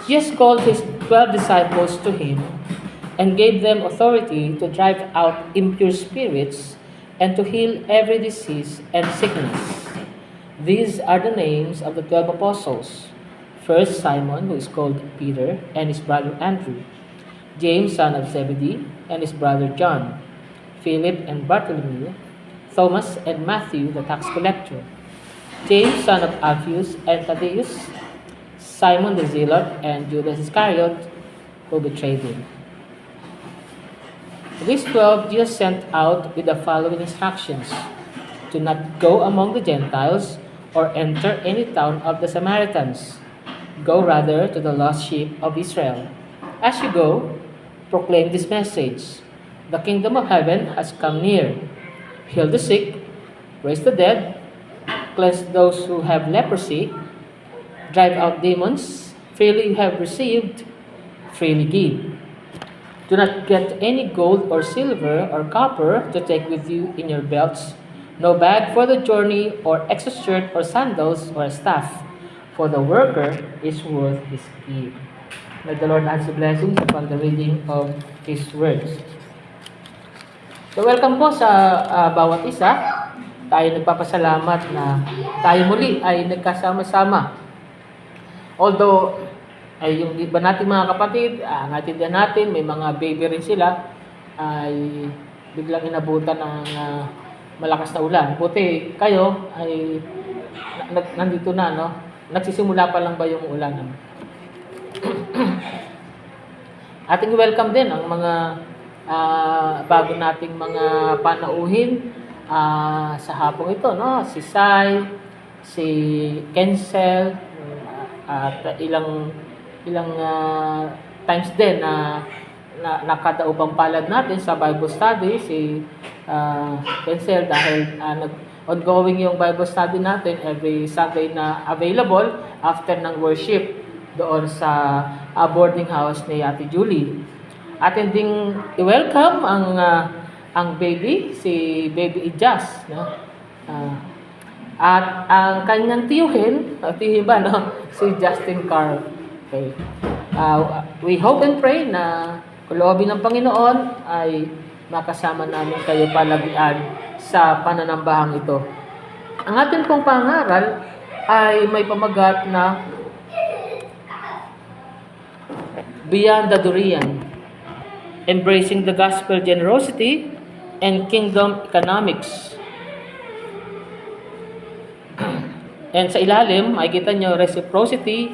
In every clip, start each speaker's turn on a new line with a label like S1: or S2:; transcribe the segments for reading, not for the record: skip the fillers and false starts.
S1: Jesus called his 12 disciples to him and gave them authority to drive out impure spirits and to heal every disease and sickness. These are the names of the 12 apostles. First, Simon, who is called Peter, and his brother Andrew. James, son of Zebedee, and his brother John. Philip and Bartholomew. Thomas and Matthew, the tax collector. James, son of Alphaeus and Thaddeus. Simon the Zealot, and Judas Iscariot, who betrayed him. These 12 Jesus sent out with the following instructions: to not go among the Gentiles or enter any town of the Samaritans. Go rather to the lost sheep of Israel. As you go, proclaim this message: the kingdom of heaven has come near. Heal the sick, raise the dead, cleanse those who have leprosy, drive out demons. Freely you have received, freely give. Do not get any gold or silver or copper to take with you in your belts, no bag for the journey, or extra shirt or sandals or a staff, for the worker is worth his keep. May the Lord add His blessings upon the reading of His words. So welcome po sa bawat isa. Tayo nagpapasalamat na tayo muli ay nagkasama-sama. Although, ay yung iba nating mga kapatid, natindihan natin, may mga baby rin sila, ay biglang inabutan ng malakas na ulan. Buti kayo ay nandito na, no? Nagsisimula pa lang ba yung ulan? Ating welcome din ang mga bago nating mga panauhin sa hapong ito, no? Si Sai, si Kensel, at ilang times din na nakadaupang palad natin sa Bible study si Kensel dahil ongoing yung Bible study natin every Sunday na available after ng worship doon sa boarding house ni Ate Julie. Atin ding i-welcome ang baby, si Baby Ijas, no? At ang kanyang tiyuhin ba, no? Si Justin Carl. Okay. We hope and pray na kuloobin ng Panginoon ay makasama namin kayo palagian sa pananambahang ito. Ang ating pong pangaral ay may pamagat na Beyond the Durian, Embracing the Gospel Generosity and Kingdom Economics. And sa ilalim, makikita nyo reciprocity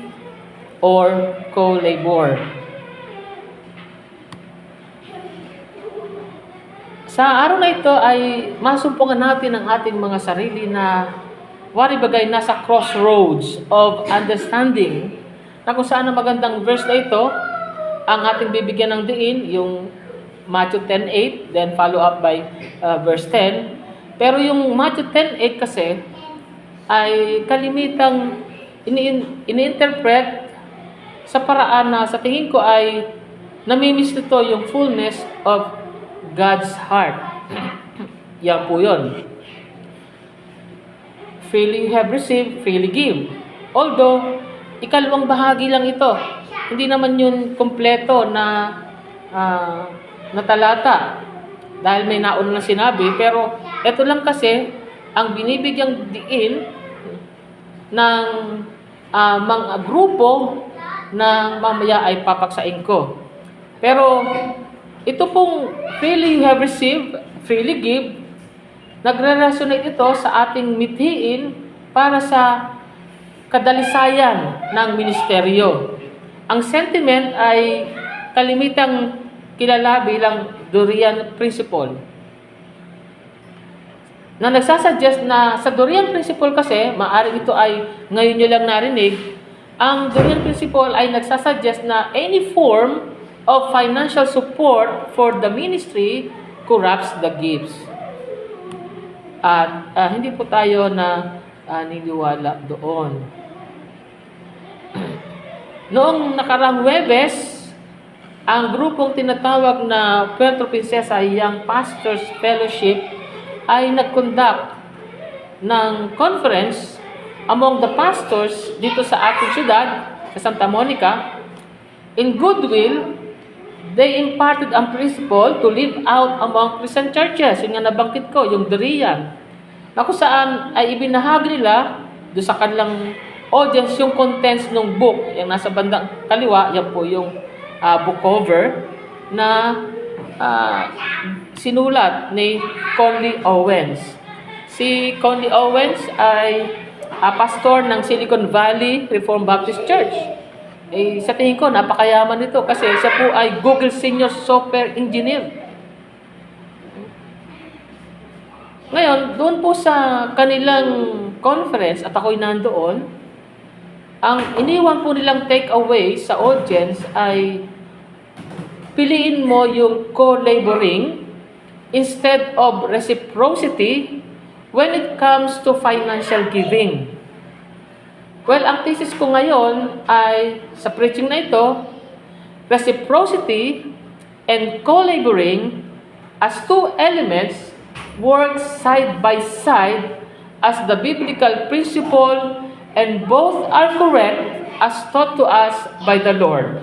S1: or co-labor. Sa araw na ito ay masumpungan natin ang ating mga sarili na wari bagay nasa crossroads of understanding na kung saan ang magandang verse na ito ang ating bibigyan ng diin, yung Matthew 10:8, then follow up by verse 10. Pero yung Matthew 10:8 kasi ay kalimitang ini-interpret sa paraan na sa tingin ko ay namimiss nito yung fullness of God's heart. Yan po yun. Freely you have received, freely give. Although, ikalawang bahagi lang ito. Hindi naman yun kompleto na talata. Dahil may nauna na sinabi. Pero, ito lang kasi, ang binibigyang diin ng mga grupo na mamaya ay papaksain ko. Pero, ito pong freely you have received, freely give, nagre-resonate ito sa ating mithiin para sa kadalisayan ng ministeryo. Ang sentiment ay kalimitang kilala bilang Durian Principle. Na nagsasuggest na sa Durian Principle kasi, maaaring ito ay ngayon nyo lang narinig, ang Durian Principle ay nagsasuggest na any form of financial support for the ministry corrupts the gifts. At hindi po tayo na niniwala doon. Noong nakarang Huwebes, ang grupong tinatawag na Puerto Princesa Young Pastors Fellowship ay nag-conduct ng conference among the pastors dito sa ating syudad, sa Santa Monica, In goodwill, they imparted ang principle to live out among Christian churches. Yun nga nabanggit ko, yung Berean. Na kung saan ay ibinahagi nila doon sa kanilang audience yung contents ng book. Yung nasa bandang kaliwa, yan po yung book cover na sinulat ni Conley Owens. Si Conley Owens ay pastor ng Silicon Valley Reformed Baptist Church. Sa tingin ko, napakayaman nito kasi siya po ay Google Senior Software Engineer. Ngayon, doon po sa kanilang conference, at ako'y nandoon, ang iniwan po nilang takeaway sa audience ay piliin mo yung co-laboring instead of reciprocity when it comes to financial giving. Well, ang thesis ko ngayon ay sa preaching na ito, reciprocity and co-laboring as two elements work side by side as the biblical principle, and both are correct as taught to us by the Lord.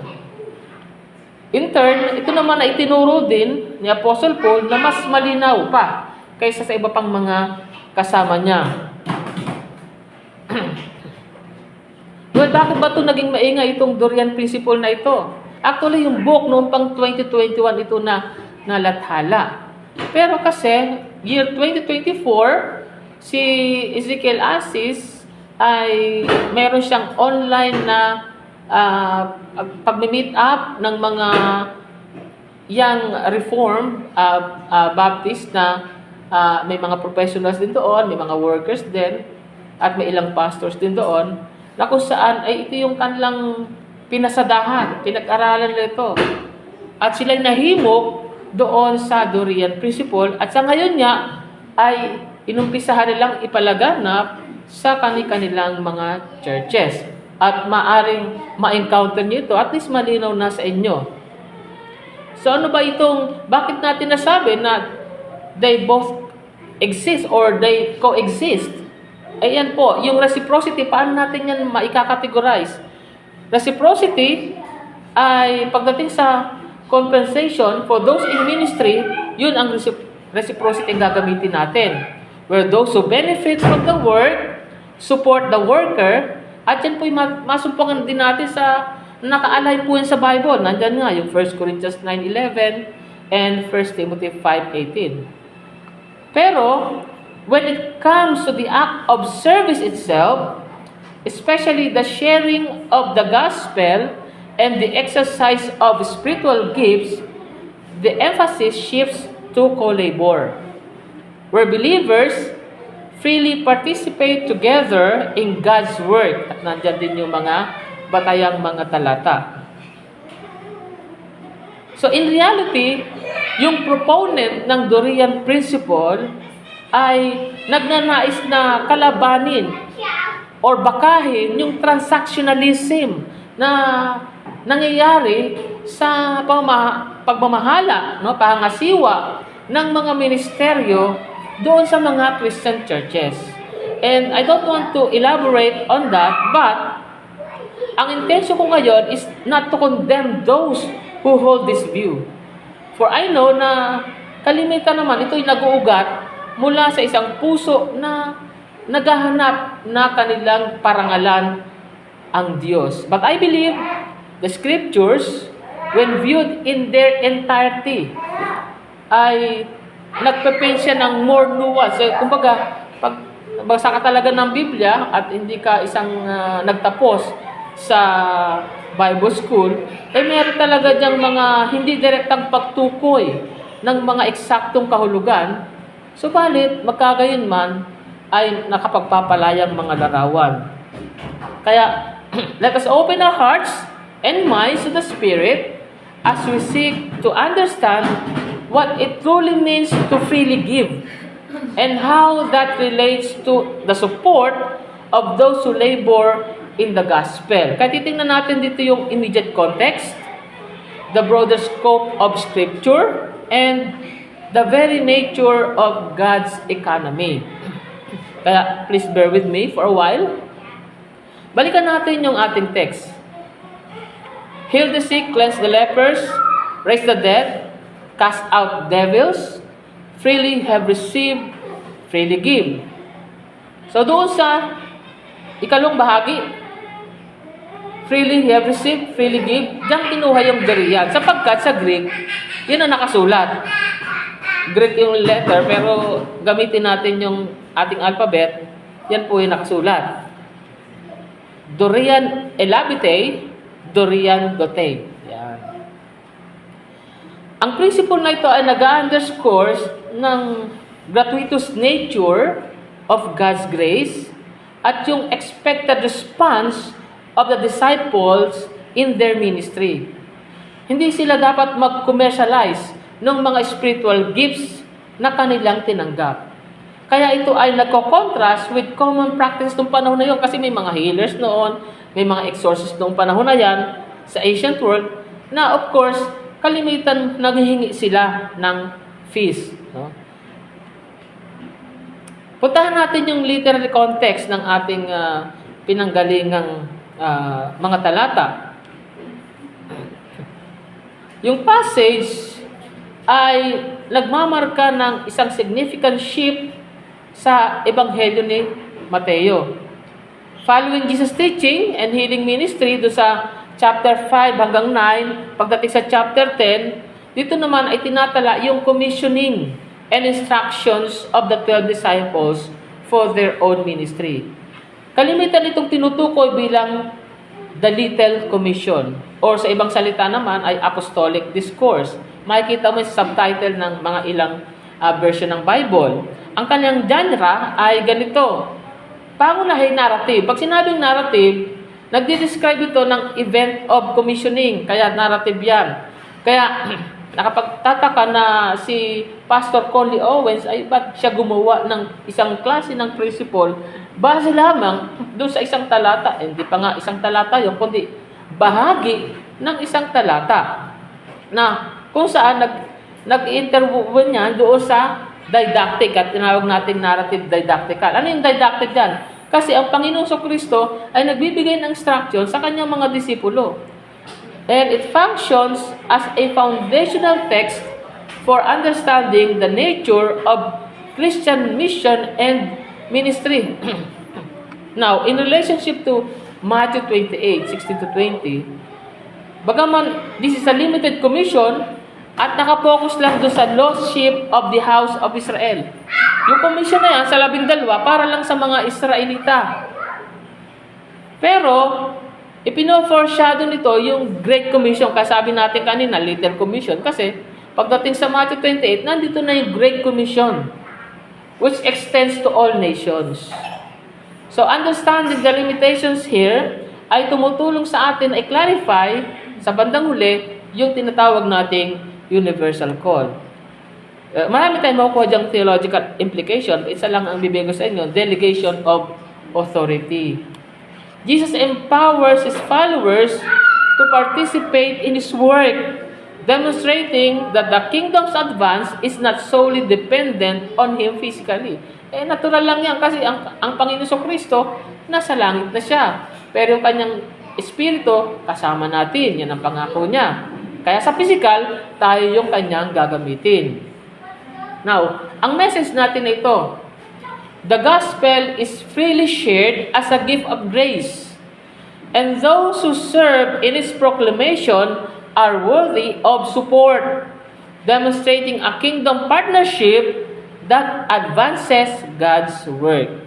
S1: In turn, ito naman ay itinuro din ni Apostle Paul na mas malinaw pa kaysa sa iba pang mga kasama niya. Well, bakit ba ito naging maingay itong Berean principle na ito? Actually, yung book noong pang 2021 ito na nalathala. Pero kasi, year 2024, si Ezekiel Assis ay meron siyang online na pag-meet up ng mga young reform Baptist na may mga professionals din doon, may mga workers din, at may ilang pastors din doon, na kung saan ay ito yung kanilang pinasadahan, pinag-aralan nila. At sila'y nahimok doon sa Berean principle, at sa ngayon nga ay inumpisahan nilang ipalaganap sa kanilang mga churches. At maaring ma-encounter niyo ito, at least malinaw na sa inyo. So ano ba itong, bakit natin nasabi na they both exist or they coexist? Ayan po, yung reciprocity, paano natin yan maika-categorize? Reciprocity ay pagdating sa compensation for those in ministry, yun ang reciprocity ang gagamitin natin. Where those who benefit from the work, support the worker, at yan po yung masumpungan din natin sa naka-align po yan sa Bible. Nandyan nga yung 1 Corinthians 9:11 and 1 Timothy 5:18. Pero, when it comes to the act of service itself, especially the sharing of the gospel and the exercise of spiritual gifts, the emphasis shifts to co-labor, where believers freely participate together in God's work. At nandyan din yung mga batayang mga talata. So in reality, yung proponent ng Berean principle ay nagnanais na kalabanin or bakahin yung transactionalism na nangyayari sa pagmamahala, pangasiwa ng mga ministeryo doon sa mga Christian churches. And I don't want to elaborate on that, but ang intensyon ko ngayon is not to condemn those who hold this view. For I know na kalimitan naman ito'y nag-uugat mula sa isang puso na naghahanap na kanilang parangalan ang Diyos. But I believe the scriptures, when viewed in their entirety, ay nagpe-paint siya ng more nuance. Kumbaga, pag basa ka talaga ng Biblia at hindi ka isang nagtapos sa Bible school, ay meron talaga diyang mga hindi direktang pagtukoy ng mga eksaktong kahulugan. Subalit, magkagayon man, ay nakapagpapalayang mga larawan. Kaya, let us open our hearts and minds to the Spirit as we seek to understand what it truly means to freely give and how that relates to the support of those who labor in the gospel. Kaya titingnan natin dito yung immediate context, the broader scope of Scripture, and the very nature of God's economy. Kaya please bear with me for a while. Balikan natin yung ating text. heal the sick, cleanse the lepers, raise the dead, cast out devils, freely have received, freely give. So doon sa ikalong bahagi, freely have received, freely give, diyan kinuha yung Berean. Sapagkat sa Greek, yun ang nakasulat. Greek yung letter, pero gamitin natin yung ating alphabet, yan po yung nakasulat. Dorian elabite, Dorian dote. Yan. Ang principle na ito ay nag-underscores ng gratuitous nature of God's grace at yung expected response of the disciples in their ministry. Hindi sila dapat mag-commercialize ng mga spiritual gifts na kanilang tinanggap. Kaya ito ay nagko-contrast with common practice noong panahon na yun kasi may mga healers noon, may mga exorcists noong panahon na yan sa ancient world na of course, kalimitan naghihingi sila ng fees. No? Puntahan natin yung literary context ng ating pinanggalingang mga talata. Yung passage ay nagmamarka ng isang significant shift sa Ebanghelyo ni Mateo. Following Jesus' teaching and healing ministry doon sa chapter 5 hanggang 9, pagdating sa chapter 10, dito naman ay tinatala yung commissioning and instructions of the 12 disciples for their own ministry. Kalimitan itong tinutukoy bilang the Little Commission or sa ibang salita naman ay Apostolic Discourse. Makikita mo sa subtitle ng mga ilang version ng Bible. Ang kanyang genre ay ganito. Pangunahin narrative. Pag sinabing narrative, nagdi-describe ito ng event of commissioning. Kaya narrative yan. Kaya nakapagtataka na si Pastor Conley Owens ay ba't siya gumawa ng isang klase ng principle base lamang doon sa isang talata. Hindi pa nga isang talata yun, kundi bahagi ng isang talata na kung saan nag-interview niya doon sa didactic at tinawag natin narrative didactical. Ano yung didactic dyan? Kasi ang Panginoong Kristo ay nagbibigay ng instruction sa kanyang mga disipulo. And it functions as a foundational text for understanding the nature of Christian mission and ministry. Now, in relationship to Matthew 28, 16-20, bagaman this is a limited commission at nakapokus lang doon sa lost sheep of the house of Israel. Yung commission na yan sa 12 para lang sa mga Israelita. Pero, ipino-foreshadow nito yung Great Commission. Kasabi natin kanina, Little Commission. Kasi, pagdating sa Matthew 28, nandito na yung Great Commission, which extends to all nations. So, understanding the limitations here ay tumutulong sa atin ay clarify sa bandang huli yung tinatawag nating universal call. Marami tayong makukuha diyang theological implication. Isa lang ang bibigay ko sa inyo, delegation of authority. Jesus empowers His followers to participate in His work, demonstrating that the kingdom's advance is not solely dependent on Him physically. Natural lang yan kasi ang Panginoon Kristo nasa langit na siya. Pero yung kanyang espiritu, kasama natin. Yan ang pangako niya. Kaya sa physical, tayo yung kanyang gagamitin. Now, ang message natin na ito, the gospel is freely shared as a gift of grace. And those who serve in its proclamation are worthy of support, demonstrating a kingdom partnership that advances God's work.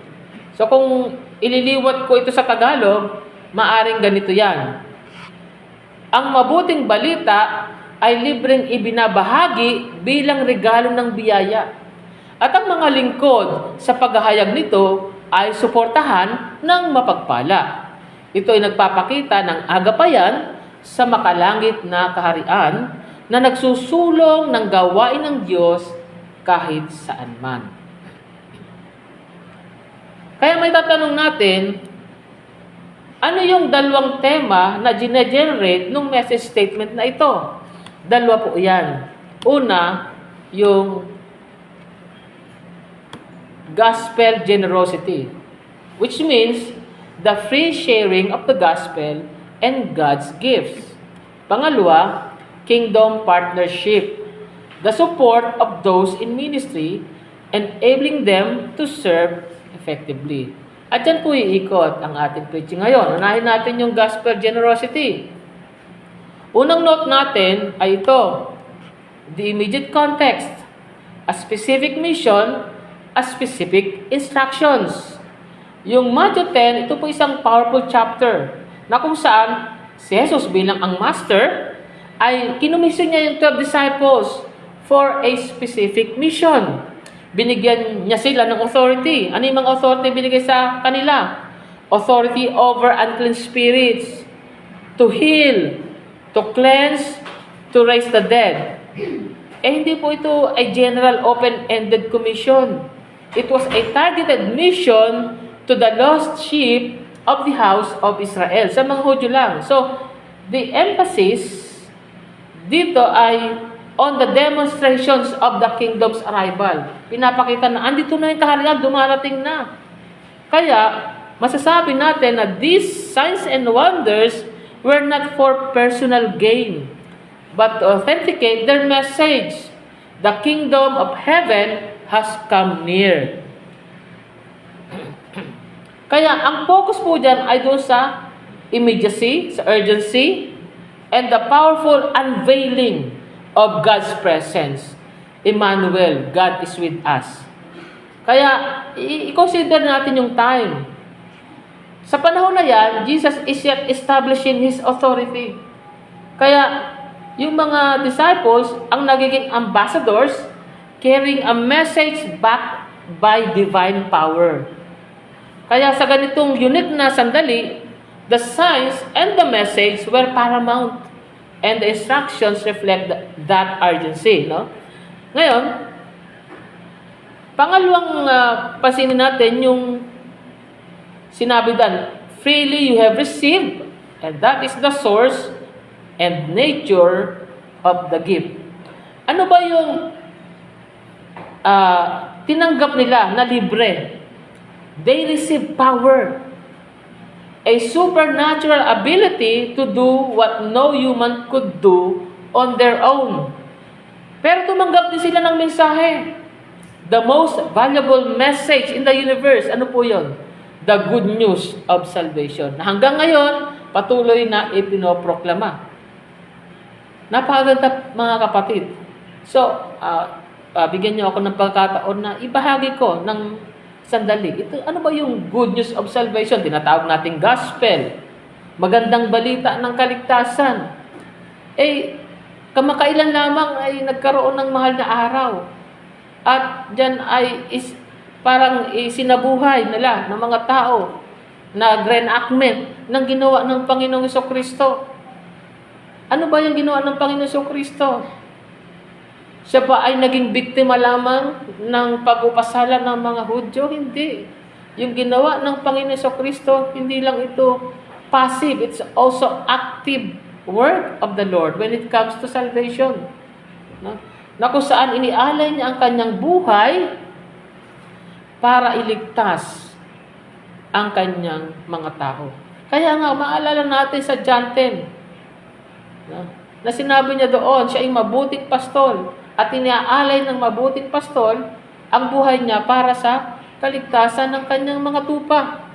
S1: So kung ililiwat ko ito sa Tagalog, maaring ganito yan. Ang mabuting balita ay libreng ibinabahagi bilang regalo ng biyaya. At ang mga lingkod sa paghahayag nito ay suportahan ng mapagpala. Ito ay nagpapakita ng agapayan sa makalangit na kaharian na nagsusulong ng gawain ng Diyos kahit saan man. Kaya may tatanong natin, ano yung dalawang tema na gine-generate ng message statement na ito? Dalawa po yan. Una, yung gospel generosity, which means the free sharing of the gospel and God's gifts. Pangalawa, kingdom partnership. The support of those in ministry, enabling them to serve effectively. At dyan po iikot ang ating preaching ngayon. Unahin natin yung gospel generosity. Unang note natin ay ito, the immediate context, a specific mission, a specific instructions. Yung Matthew 10, ito po isang powerful chapter na kung saan si Jesus bilang ang master ay kinumisyon niya yung 12 disciples for a specific mission. Binigyan niya sila ng authority. Ano yung mga authority binigay sa kanila? Authority over unclean spirits, to heal, to cleanse, to raise the dead. Hindi po ito ay general open-ended commission. It was a targeted mission to the lost sheep of the house of Israel. Sa mga Hudyo lang. So, the emphasis dito ay on the demonstrations of the kingdom's arrival. Pinapakita na, andito na yung kaharian, dumarating na. Kaya, masasabi natin na these signs and wonders were not for personal gain, but to authenticate their message. The kingdom of heaven has come near. Kaya, ang focus po dyan ay doon sa immediacy, sa urgency, and the powerful unveiling of God's presence. Emmanuel, God is with us. Kaya, i-consider natin yung time. Sa panahon na yan, Jesus is yet establishing His authority. Kaya, yung mga disciples, ang nagiging ambassadors, carrying a message backed by divine power. Kaya sa ganitong unique na sandali, the signs and the message were paramount. And the instructions reflect that urgency. No? Ngayon, pangalawang pansinin natin yung sinabi dan, freely you have received, and that is the source and nature of the gift. Ano ba yung tinanggap nila na libre? They receive power. A supernatural ability to do what no human could do on their own. Pero tumanggap din sila ng mensahe. The most valuable message in the universe, ano po yun? The good news of salvation. Na hanggang ngayon, patuloy na ipinoproklama. Napakaganda mga kapatid. So, bigyan niyo ako ng pagkataon na ibahagi ko ng sandali. Ito, ano ba yung good news of salvation? Tinatawag nating gospel. Magandang balita ng kaligtasan. Kamakailan lamang ay nagkaroon ng mahal na araw. At dyan ay parang sinabuhay nila ng mga tao na reenactment ng ginawa ng Panginoong Jesucristo. Ano ba yung ginawa ng Panginoong Jesucristo? Siya ba ay naging biktima lamang ng pag-upasala ng mga Hudyo? Hindi. Yung ginawa ng Panginoon Jesucristo, hindi lang ito passive. It's also active work of the Lord when it comes to salvation. No? Na kung saan inialay niya ang kanyang buhay para iligtas ang kanyang mga tao. Kaya nga, maalala natin sa John 10, no? Na sinabi niya doon, siya ay mabuting pastol. At iniaalay ng mabuting pastol ang buhay niya para sa kaligtasan ng kanyang mga tupa.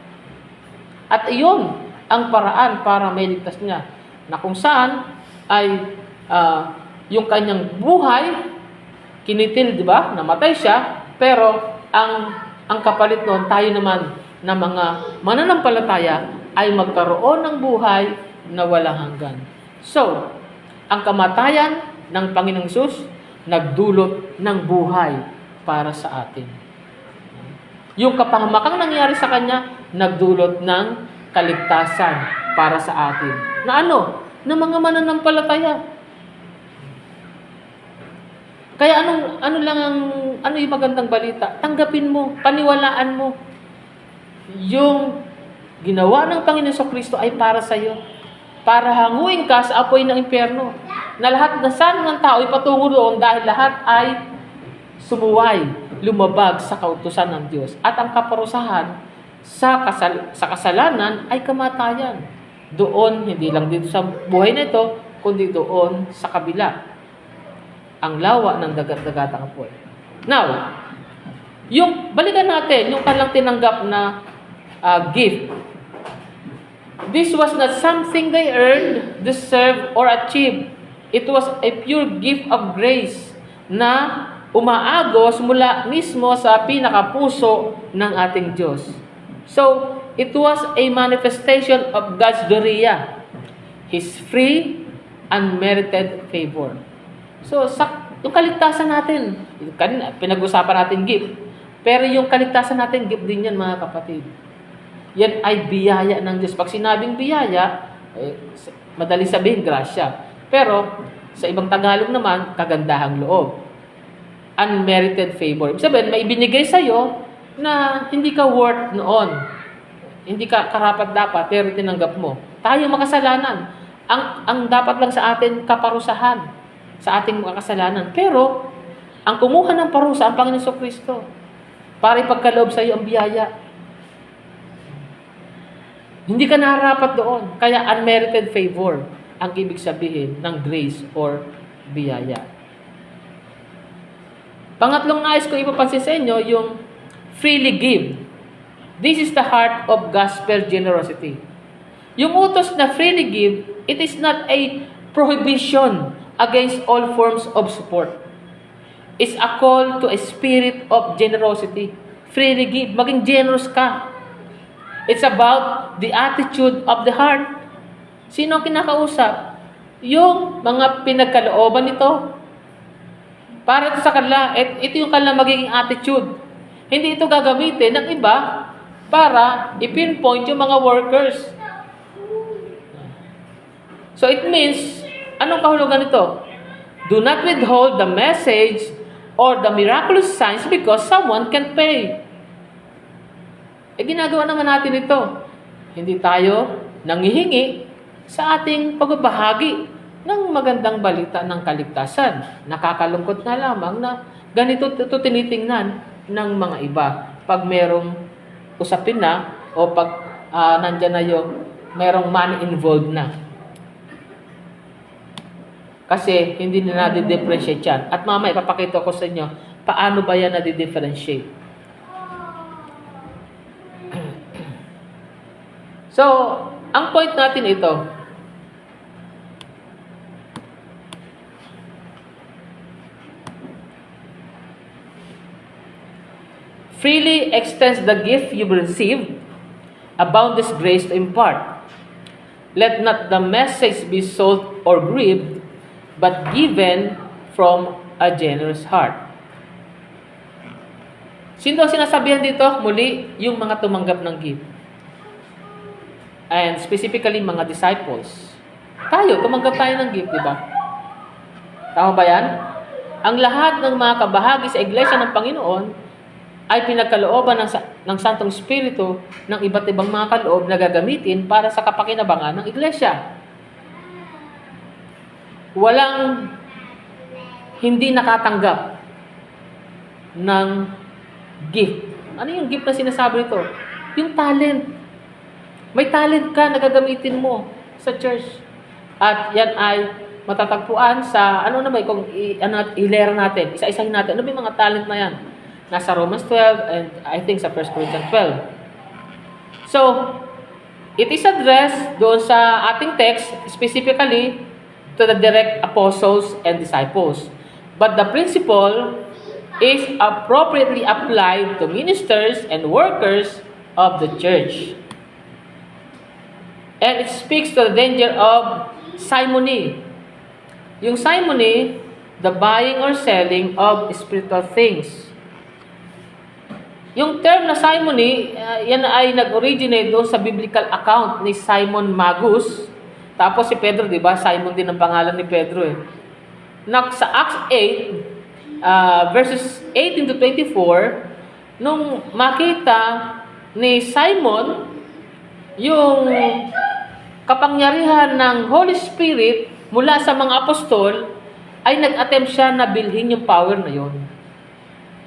S1: At iyon ang paraan para mailigtas niya. Na kung saan ay yung kanyang buhay, kinitil, di ba? Namatay siya, pero ang kapalit noon, tayo naman na mga mananampalataya ay magkaroon ng buhay na walang hanggan. So, ang kamatayan ng Panginoong Hesus nagdulot ng buhay para sa atin. Yung kapahamakang nangyari sa Kanya, nagdulot ng kaligtasan para sa atin. Na ano? Na mga mananampalataya. Kaya ano yung magandang balita? Tanggapin mo, paniwalaan mo. Yung ginawa ng Panginoon Jesucristo ay para sa iyo. Para hanguin ka sa apoy ng impyerno. Na lahat na saan ng tao ay patungo doon dahil lahat ay sumuway, lumabag sa kautusan ng Diyos. At ang kaparusahan sa kasalanan ay kamatayan. Doon, hindi lang dito sa buhay na ito, kundi doon sa kabila. Ang lawa ng dagat-dagatang apoy. Now, balikan natin, yung kanilang tinanggap na gift. This was not something they earned, deserved, or achieved. It was a pure gift of grace na umaagos mula mismo sa pinakapuso ng ating Diyos. So, it was a manifestation of God's gloria, His free, unmerited favor. So, yung kaligtasan natin, pinag-usapan natin gift, pero yung kaligtasan natin, gift din yan mga kapatid. Yan ay biyaya ng Diyos. Pag sinabing biyaya, madali sabihin, grasya. Pero, sa ibang Tagalog naman, kagandahang loob. Unmerited favor. Ibig sabihin, may ibinigay sa'yo na hindi ka worth noon. Hindi ka karapat-dapat, pero tinanggap mo. Tayo makasalanan. Ang dapat lang sa atin kaparusahan sa ating mga kasalanan. Pero, ang kumuha ng parusa, ang Panginoon Kristo, para ipagkaloob sa iyo ang biyaya. Hindi ka narapat doon. Kaya unmerited favor ang ibig sabihin ng grace or biyaya. Pangatlong nais ko ipapansin sa inyo, yung freely give. This is the heart of gospel generosity. Yung utos na freely give, it is not a prohibition against all forms of support. It's a call to a spirit of generosity. Freely give. Maging generous ka. It's about the attitude of the heart. Sino ang kinakausap? Yung mga pinagkalooban nito. Para ito sa kanila, ito yung kanila magiging attitude. Hindi ito gagamitin ng iba para i-pinpoint yung mga workers. So it means, anong kahulugan nito? Do not withhold the message or the miraculous signs because someone can pay. Ginagawa naman natin ito. Hindi tayo nanghihingi sa ating pagbabahagi ng magandang balita ng kaligtasan. Nakakalungkot na lamang na ganito ito tinitingnan ng mga iba. Pag merong usapin na o pag nandyan na yung merong money involved na. Kasi hindi na nadi-differentiate yan. At mamaya ipapakita ko sa inyo paano ba yan nadi-differentiate. So, ang point natin ito, freely extends the gift you've received, a boundless grace to impart. Let not the message be sold or grieved, but given from a generous heart. Sino sinasabihan dito? Muli, yung mga tumanggap ng gift. And specifically, mga disciples. Tumanggap tayo ng gift, di ba? Tama ba yan? Ang lahat ng mga kabahagi sa iglesia ng Panginoon ay pinagkalooban ng Santong Espiritu ng iba't ibang mga kaloob na gagamitin para sa kapakinabangan ng iglesia. Walang hindi nakatanggap ng gift. Ano yung gift na sinasabi nito? Yung talent. May talent ka na gagamitin mo sa church. At yan ay matatagpuan sa, kung i-layer natin, isa-isahin natin. Ano ba yung mga talent na yan? Nasa Romans 12 and I think sa 1 Corinthians 12. So, it is addressed doon sa ating text, specifically to the direct apostles and disciples. But the principle is appropriately applied to ministers and workers of the church. And it speaks to the danger of simony. Yung simony, the buying or selling of spiritual things. Yung term na simony, yan ay nag-originate doon sa biblical account ni Simon Magus. Tapos si Pedro, di ba? Simon din ang pangalan ni Pedro eh. Sa Acts 8, verses 18 to 24, nung makita ni Simon yung kapangyarihan ng Holy Spirit mula sa mga apostol, ay nag-attempt siya na bilhin yung power na yon.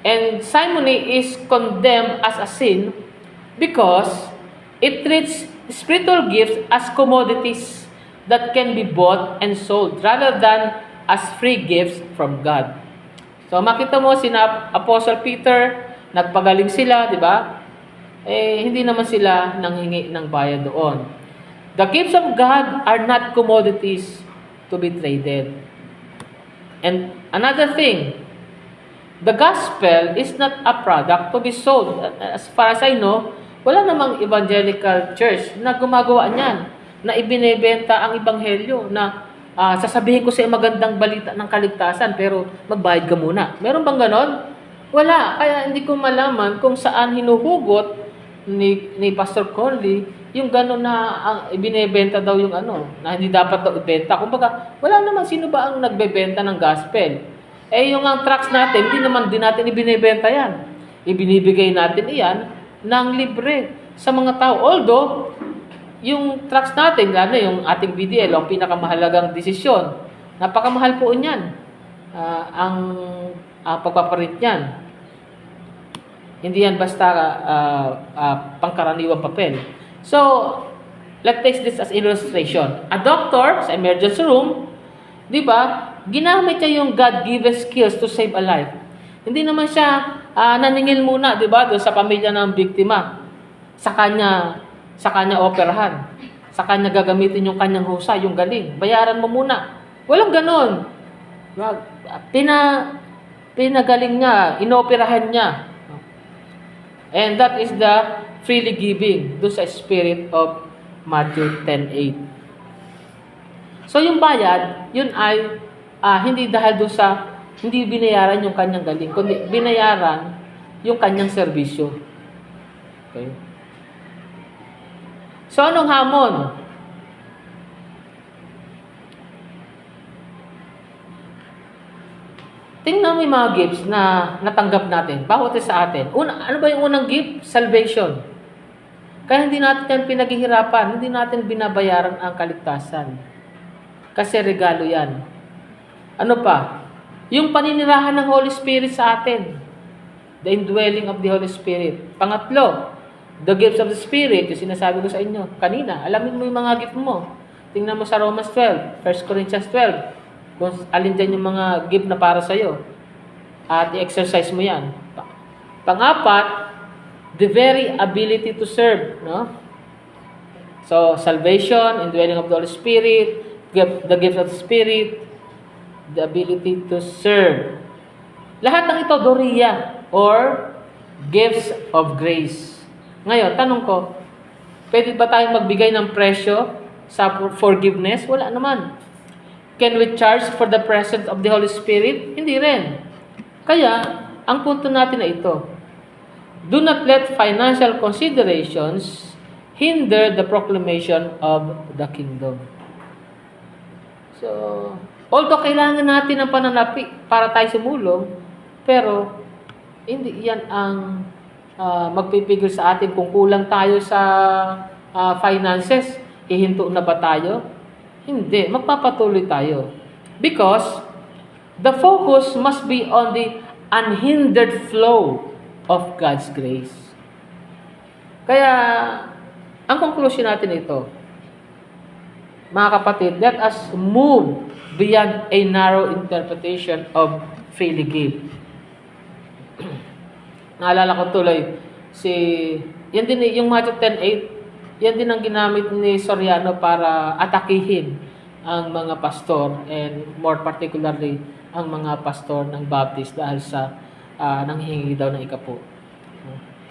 S1: And simony is condemned as a sin because it treats spiritual gifts as commodities that can be bought and sold rather than as free gifts from God. So makita mo sina Apostle Peter, nagpagaling sila, di ba? Hindi naman sila nanghingi ng bayad doon. The gifts of God are not commodities to be traded. And another thing, the gospel is not a product to be sold. As far as I know, wala namang evangelical church na gumagawa niyan, na ibinebenta ang ebanghelyo, na sasabihin ko sa magandang balita ng kaligtasan, pero magbayad ka muna. Meron bang ganon? Wala. Kaya hindi ko malaman kung saan hinuhugot ni Pastor Conley yung ganon na ang ibinebenta daw yung na hindi dapat daw ibenta. Kumbaga, wala naman sino ba ang nagbebenta ng gospel. Yung ang tracts natin, hindi naman din natin ibinebenta yan. Ibinibigay natin iyan ng libre sa mga tao. Although, yung tracts natin, lalo yung ating BDL, ang pinakamahalagang desisyon, napakamahal po niyan. Ang pagpaparit niyan. Hindi yan basta pangkaraniwang papel. So, let's take this as illustration. A doctor sa emergency room, di ba, ginamit niya yung God-given skills to save a life. Hindi naman siya naningil muna, di ba, doon sa pamilya ng biktima. Sa kanya operahan. Sa kanya gagamitin yung kanyang husay, yung galing. Bayaran mo muna. Walang ganon. Pinagaling niya, inoperahan niya. And that is the freely giving, doon sa spirit of Matthew 10:8. So yung bayad, yun ay hindi dahil doon sa, hindi binayaran yung kanyang galing, kundi binayaran yung kanyang serbisyo. Okay? So anong hamon? Tingnan mo yung mga gifts na natanggap natin. Bawat isa sa atin. Ano ba yung unang gift? Salvation. Kaya hindi natin yan pinaghihirapan. Hindi natin binabayaran ang kaligtasan. Kasi regalo yan. Ano pa? Yung paninirahan ng Holy Spirit sa atin. The indwelling of the Holy Spirit. Pangatlo, the gifts of the Spirit. Yung sinasabi ko sa inyo kanina. Alamin mo yung mga gift mo. Tingnan mo sa Romans 12, 1 Corinthians 12. Kung alin dyan yung mga gift na para sa'yo. At i-exercise mo yan. Pangapat, the very ability to serve. No? So, salvation, indwelling of the Holy Spirit, the gift of the Spirit, the ability to serve. Lahat ng ito, Doria, or gifts of grace. Ngayon, tanong ko, pwede ba tayong magbigay ng presyo sa forgiveness? Wala naman. Can we charge for the presence of the Holy Spirit? Hindi rin. Kaya, ang punto natin na ito, do not let financial considerations hinder the proclamation of the kingdom. So, although kailangan natin ng pananapi para tayo sumulong, pero hindi yan ang magpipigil sa atin kung kulang tayo sa finances. Hihinto na ba tayo? Hindi. Magpapatuloy tayo. Because the focus must be on the unhindered flow of God's grace. Kaya, ang conclusion natin ito, mga kapatid, let us move beyond a narrow interpretation of freely give. Naalala ko tuloy, yan din yung Matthew 10:8, yan din ang ginamit ni Soriano para atakihin ang mga pastor, and more particularly, ang mga pastor ng Baptist dahil sa nanghihingi daw ng ikapo.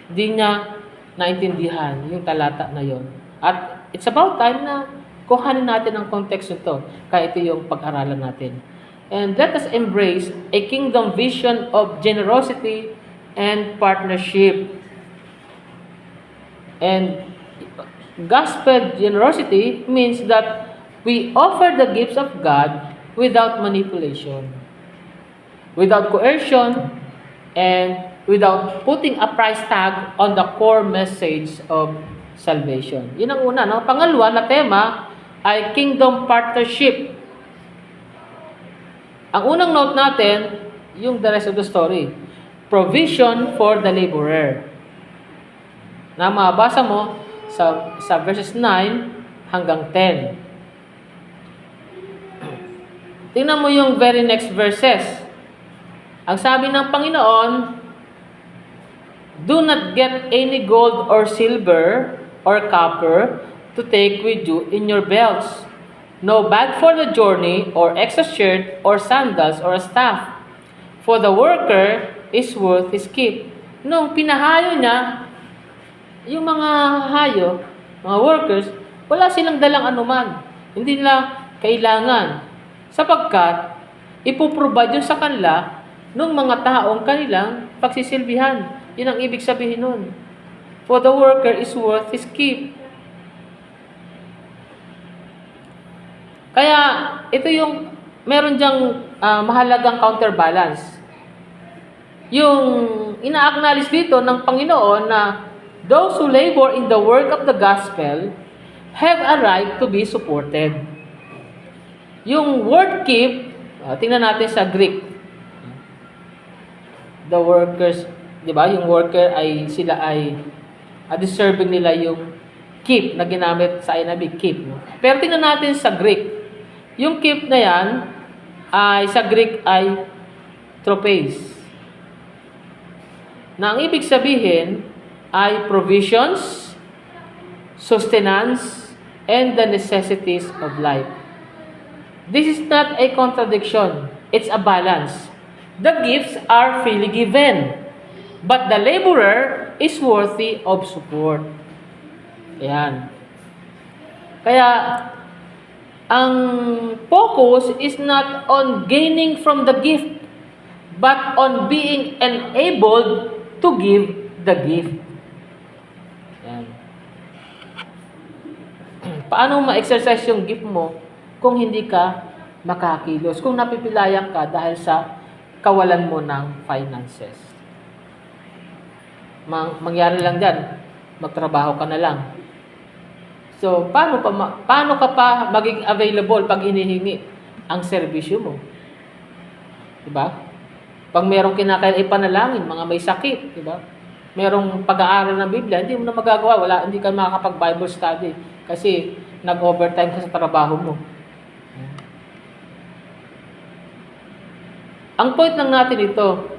S1: Hindi niya naintindihan yung talata na yon. At it's about time na kuhanin natin ang context nito, kaya ito yung pag-aralan natin. And let us embrace a kingdom vision of generosity and partnership. And gospel generosity means that we offer the gifts of God without manipulation, without coercion, and without putting a price tag on the core message of salvation. Yun ang una. No? Pangalawa na tema ay kingdom partnership. Ang unang note natin, yung the rest of the story, provision for the laborer. Na mabasa mo sa verses 9 hanggang 10. Tingnan mo yung very next verses. Ang sabi ng Panginoon, "Do not get any gold or silver or copper to take with you in your belts. No bag for the journey, or extra shirt, or sandals, or a staff. For the worker is worth his keep." Nung pinahayo niya, yung mga hayo, mga workers, wala silang dalang anuman. Hindi nila kailangan. Sapagkat, ipoprovide yun sa kanila nung mga taong kanilang pagsisilbihan. Yun ang ibig sabihin nun. For the worker is worth his keep. Kaya, ito yung, meron dyang mahalagang counterbalance. Yung ina-acknowledge dito ng Panginoon na those who labor in the work of the gospel have a right to be supported. Yung word keep, tingnan natin sa Greek. The workers, di ba? Yung worker ay, sila ay, deserving nila yung keep na ginamit sa NIV, keep. Pero tingnan natin sa Greek. Yung keep na yan, ay sa Greek ay tropes. Na ang ibig sabihin ay provisions, sustenance, and the necessities of life. This is not a contradiction. It's a balance. The gifts are freely given, but the laborer is worthy of support. Ayan. Kaya, ang focus is not on gaining from the gift, but on being enabled to give the gift. Ayan. Paano ma-exercise yung gift mo kung hindi ka makakilos? Kung napipilayan ka dahil sa kawalan mo ng finances. Mangyari lang dyan, magtrabaho ka na lang. So, paano ka pa maging available pag hinihingi ang serbisyo mo? Diba? Pag merong kinakailangan ipanalangin, mga may sakit, diba? Merong pag-aaral ng Biblia, hindi mo na magagawa, hindi ka makakapag-Bible study kasi nag-overtime ka sa trabaho mo. Ang point lang natin ito,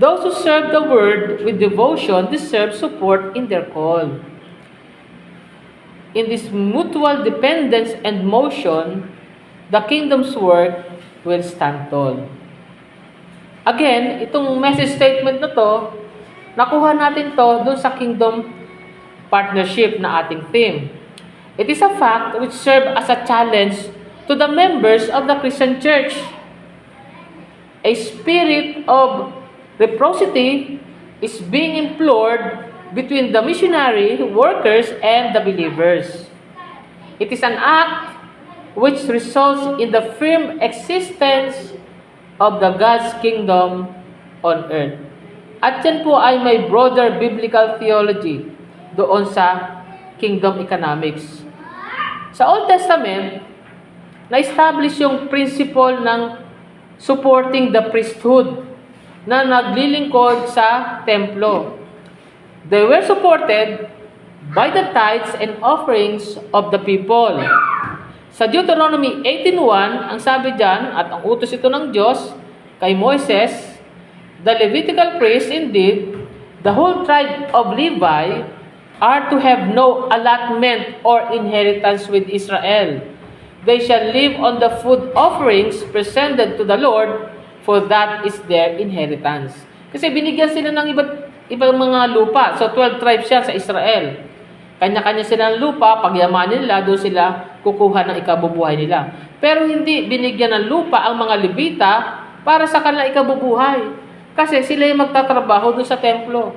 S1: those who serve the word with devotion deserve support in their call. In this mutual dependence and motion, the kingdom's work will stand tall. Again, itong message statement na to, nakuha natin to doon sa kingdom partnership na ating theme. It is a fact which serve as a challenge to the members of the Christian church. A spirit of reciprocity is being implored between the missionary workers and the believers. It is an act which results in the firm existence of the God's kingdom on earth. At yan po ay may broader biblical theology doon sa kingdom economics. Sa Old Testament, na-establish yung principle ng supporting the priesthood na naglilingkod sa templo. They were supported by the tithes and offerings of the people. Sa Deuteronomy 18:1, ang sabi diyan, at ang utos ito ng Diyos kay Moises, the Levitical priests indeed, the whole tribe of Levi, are to have no allotment or inheritance with Israel. They shall live on the food offerings presented to the Lord, for that is their inheritance. Kasi binigyan sila ng ibang mga lupa. So 12 tribes siya sa Israel. Kanya-kanya sila ng lupa, pagyamanin nila, doon sila kukuha ng ikabubuhay nila. Pero hindi binigyan ng lupa ang mga Levita para sa kanilang ikabubuhay. Kasi sila yung magtatrabaho doon sa templo.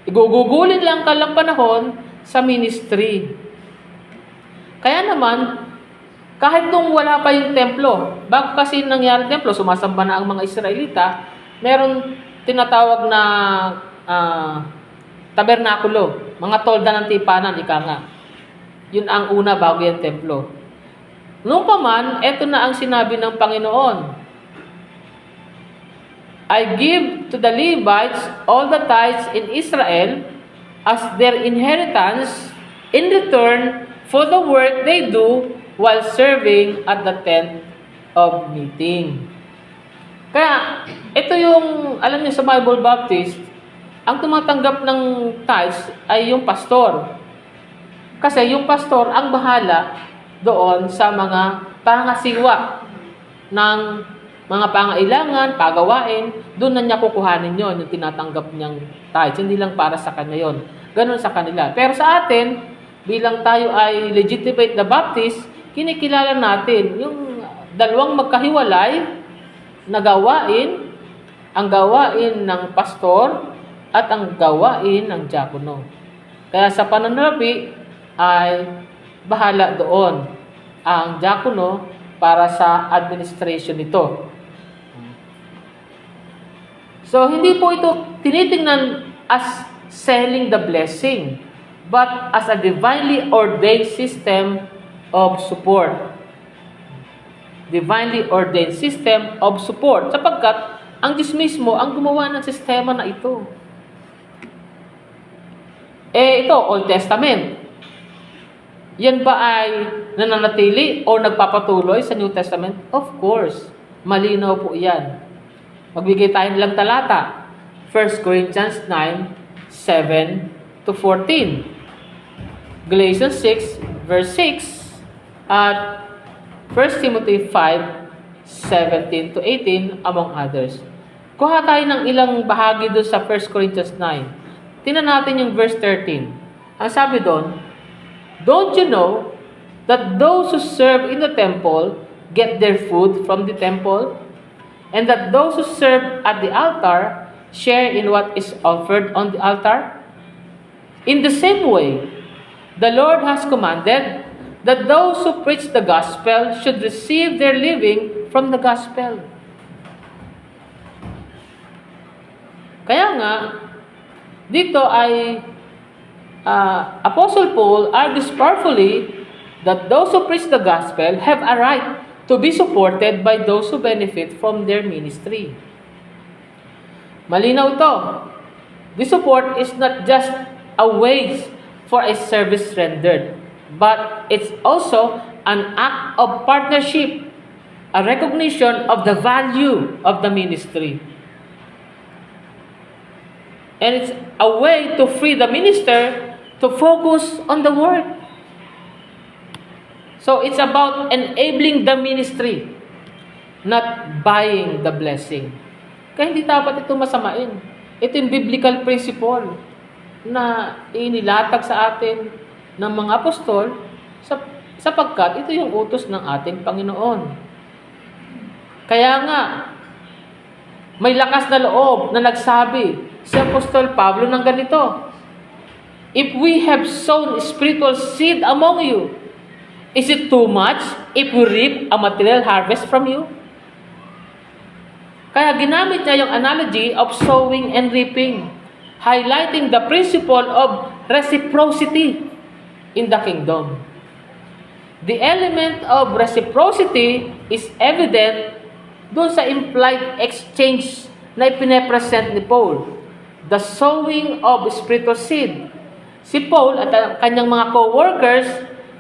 S1: Igugugulin lang kalang panahon sa ministry. Kaya naman, kahit nung wala pa yung templo, bago kasi nangyari templo, sumasamba na ang mga Israelita, meron tinatawag na tabernakulo, mga tolda ng tipanan, ika nga. Yun ang una bago yung templo. Nung pa man, eto na ang sinabi ng Panginoon. I give to the Levites all the tithes in Israel as their inheritance in return for the work they do while serving at the tent of meeting. Kaya, ito yung, alam niyo sa Bible Baptist, ang tumatanggap ng tithes ay yung pastor. Kasi yung pastor ang bahala doon sa mga pangasiwa ng mga pangailangan, pagawain, doon na niya kukuhanin yon yung tinatanggap niyang tithes. Hindi lang para sa kanya yon. Ganun sa kanila. Pero sa atin, bilang tayo ay legitimate na Baptist, kinikilala natin yung dalawang magkahiwalay na gawain, ang gawain ng pastor at ang gawain ng diakono. Kaya sa pananalapi ay bahala doon ang diakono para sa administration nito. So, hindi po ito tinitingnan as selling the blessing, but as a divinely ordained system of support. Divinely ordained system of support. Sapagkat, ang Diyos mismo ang gumawa ng sistema na ito. Ito, Old Testament. Yan ba ay nananatili o nagpapatuloy sa New Testament? Of course. Malinaw po yan. Magbigay tayo nilang talata. 1 Corinthians 9, 7 to 14. Galatians 6, verse 6. At 1 Timothy 5, 17 to 18, among others. Kuha tayo ng ilang bahagi doon sa 1 Corinthians 9. Tingnan natin yung verse 13. Ang sabi doon, "Don't you know that those who serve in the temple get their food from the temple? And that those who serve at the altar share in what is offered on the altar? In the same way, the Lord has commanded that those who preach the gospel should receive their living from the gospel." Kaya nga, dito ay Apostle Paul argues powerfully that those who preach the gospel have a right to be supported by those who benefit from their ministry. Malinaw ito. This support is not just a wage for a service rendered, but it's also an act of partnership, a recognition of the value of the ministry. And it's a way to free the minister to focus on the work. So it's about enabling the ministry, not buying the blessing. Kaya hindi dapat ito masamain. Ito yung biblical principle na inilatag sa atin ng mga apostol sapagkat ito yung utos ng ating Panginoon. Kaya nga, may lakas na loob na nagsabi si Apostol Pablo ng ganito, "If we have sown spiritual seed among you, is it too much if we reap a material harvest from you?" Kaya ginamit niya yung analogy of sowing and reaping, highlighting the principle of reciprocity in the kingdom. The element of reciprocity is evident doon sa implied exchange na ipine-present ni Paul. The sowing of spiritual seed. Si Paul at ang kanyang mga co-workers,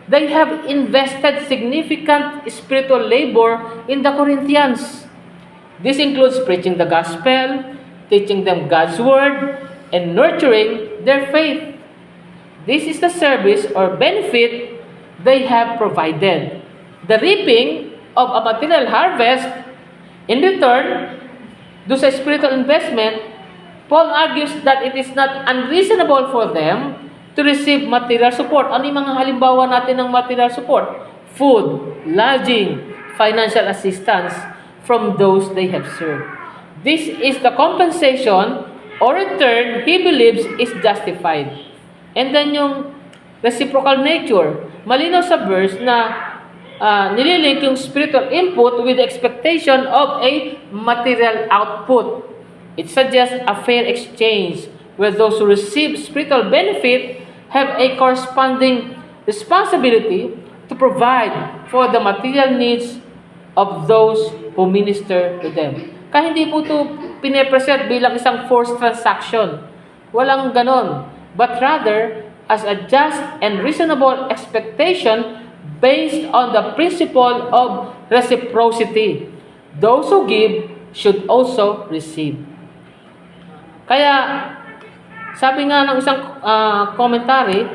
S1: they have invested significant spiritual labor in the Corinthians. This includes preaching the gospel, teaching them God's word, and nurturing their faith. This is the service or benefit they have provided. The reaping of a material harvest, in return, do sa spiritual investment, Paul argues that it is not unreasonable for them to receive material support. Ano yung mga halimbawa natin ng material support? Food, lodging, financial assistance from those they have served. This is the compensation or return he believes is justified. And then yung reciprocal nature. Malinaw sa verse na nililink yung spiritual input with the expectation of a material output. It suggests a fair exchange where those who receive spiritual benefit have a corresponding responsibility to provide for the material needs of those who minister to them. Kaya hindi po ito pine-present bilang isang forced transaction. Walang ganon. But rather, as a just and reasonable expectation based on the principle of reciprocity. Those who give should also receive. Kaya, sabi nga ng isang commentary,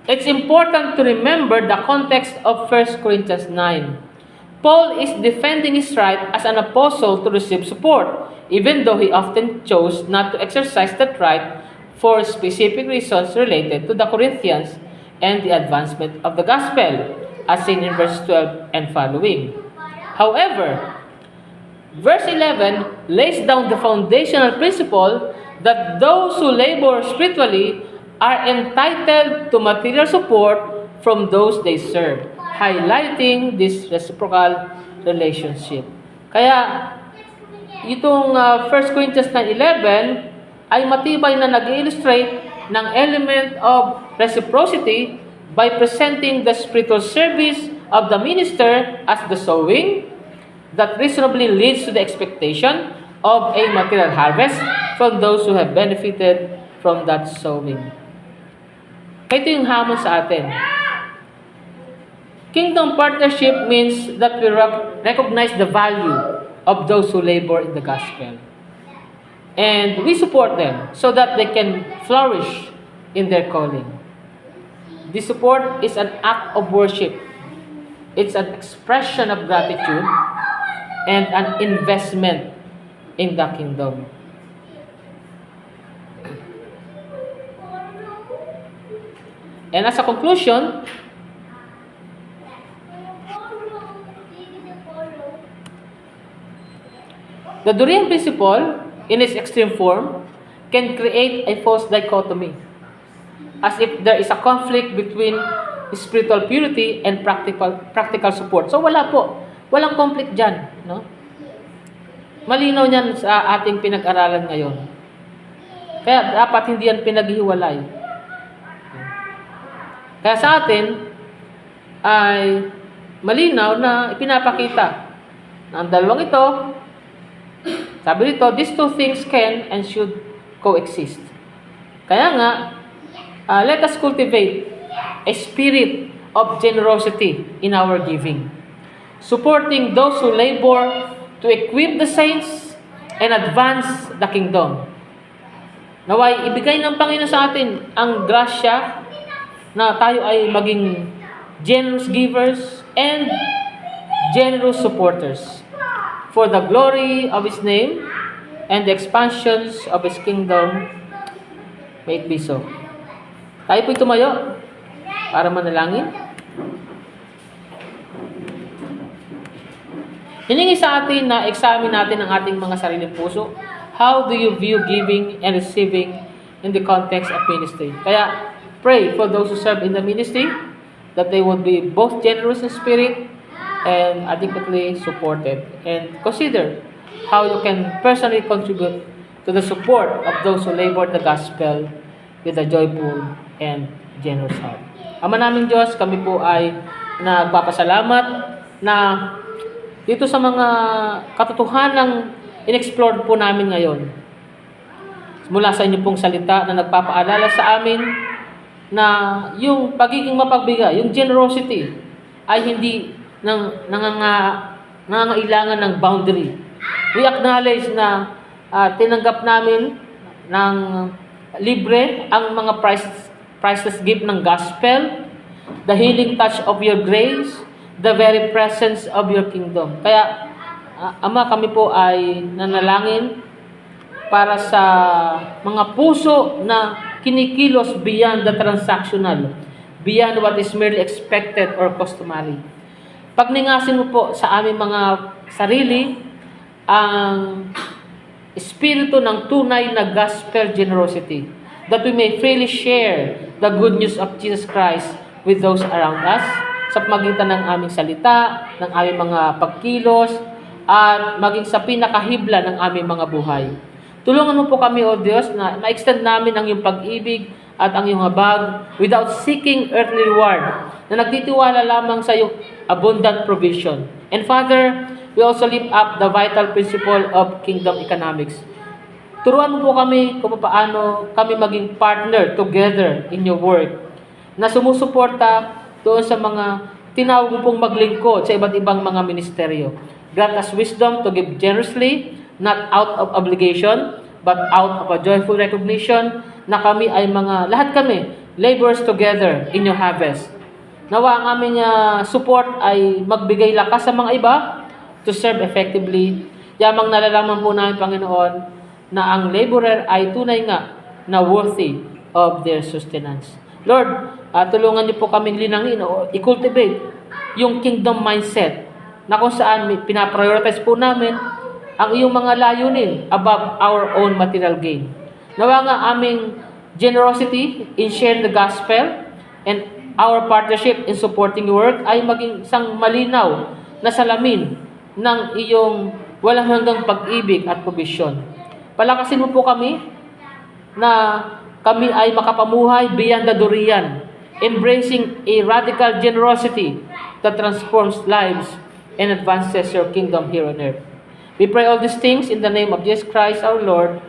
S1: it's important to remember the context of 1 Corinthians 9. Paul is defending his right as an apostle to receive support, even though he often chose not to exercise that right for specific reasons related to the Corinthians and the advancement of the gospel, as seen in verse 12 and following. However, verse 11 lays down the foundational principle that those who labor spiritually are entitled to material support from those they serve, highlighting this reciprocal relationship. Kaya, itong 1 Corinthians 9:11 ay matibay na nag-illustrate ng element of reciprocity by presenting the spiritual service of the minister as the sowing that reasonably leads to the expectation of a material harvest from those who have benefited from that sowing. Ito yung hamon sa atin. Kingdom partnership means that we recognize the value of those who labor in the gospel. And we support them so that they can flourish in their calling. This support is an act of worship. It's an expression of gratitude and an investment in the kingdom. And as a conclusion, the Durian principle, in its extreme form, can create a false dichotomy, as if there is a conflict between spiritual purity and practical support. So wala po. Walang conflict dyan. No? Malinaw yan sa ating pinag-aralan ngayon. Kaya dapat hindi yan pinaghiwalay. Kaya sa atin ay malinaw na ipinapakita na ang dalawang ito, sabi dito, these two things can and should coexist. Kaya nga, let us cultivate a spirit of generosity in our giving, supporting those who labor to equip the saints and advance the kingdom. Naway, ibigay ng Panginoon sa atin ang grasya na tayo ay maging generous givers and generous supporters for the glory of His name and the expansions of His kingdom. May it be so. Tayo po'y tumayo para manalangin. Hiningi sa atin na examine natin ang ating mga sariling puso. How do you view giving and receiving in the context of ministry? Kaya, pray for those who serve in the ministry that they would be both generous in spirit and adequately supported. And consider how you can personally contribute to the support of those who labor the gospel with a joyful and generous heart. Ama naming Diyos, kami po ay nagpapasalamat na dito sa mga katotohanang in-explore po namin ngayon. Mula sa inyo pong salita na nagpapaalala sa amin na yung pagiging mapagbigay, yung generosity, ay hindi nangangailangan ng boundary. We acknowledge na tinanggap namin ng libre ang mga priceless gift ng gospel, the healing touch of your grace, the very presence of your kingdom. Kaya, Ama, kami po ay nanalangin para sa mga puso na kinikilos beyond the transactional, beyond what is merely expected or customary. Pagningasin mo po sa aming mga sarili ang espiritu ng tunay na gospel generosity, that we may freely share the good news of Jesus Christ with those around us, sa pamagitan ng aming salita, ng aming mga pagkilos, at maging sa pinakahibla ng aming mga buhay. Tulungan mo po kami, O Diyos, na ma-extend namin ang iyong pag-ibig at ang iyong habag without seeking earthly reward, na nagtitiwala lamang sa iyong abundant provision. And Father, we also lift up the vital principle of kingdom economics. Turuan mo po kami kung paano kami maging partner together in your work, na sumusuporta doon sa mga tinawag mo pong maglingkod sa iba't ibang mga ministeryo. Grant us wisdom to give generously, not out of obligation, but out of a joyful recognition na kami ay lahat kami, laborers together in your harvest. Nawa ang aming support ay magbigay lakas sa mga iba to serve effectively. Yamang nalalaman po namin, Panginoon, na ang laborer ay tunay nga na worthy of their sustenance. Lord, tulungan niyo po kaming linangin o i-cultivate yung kingdom mindset na kung saan pinaprioritize po namin ang iyong mga layunin above our own material gain. Nawa nga aming generosity in sharing the gospel and our partnership in supporting your work ay maging isang malinaw na salamin ng iyong walang hanggang pag-ibig at provision. Palakasin mo po kami na kami ay makapamuhay beyond the durian, embracing a radical generosity that transforms lives and advances your kingdom here on earth. We pray all these things in the name of Jesus Christ our Lord.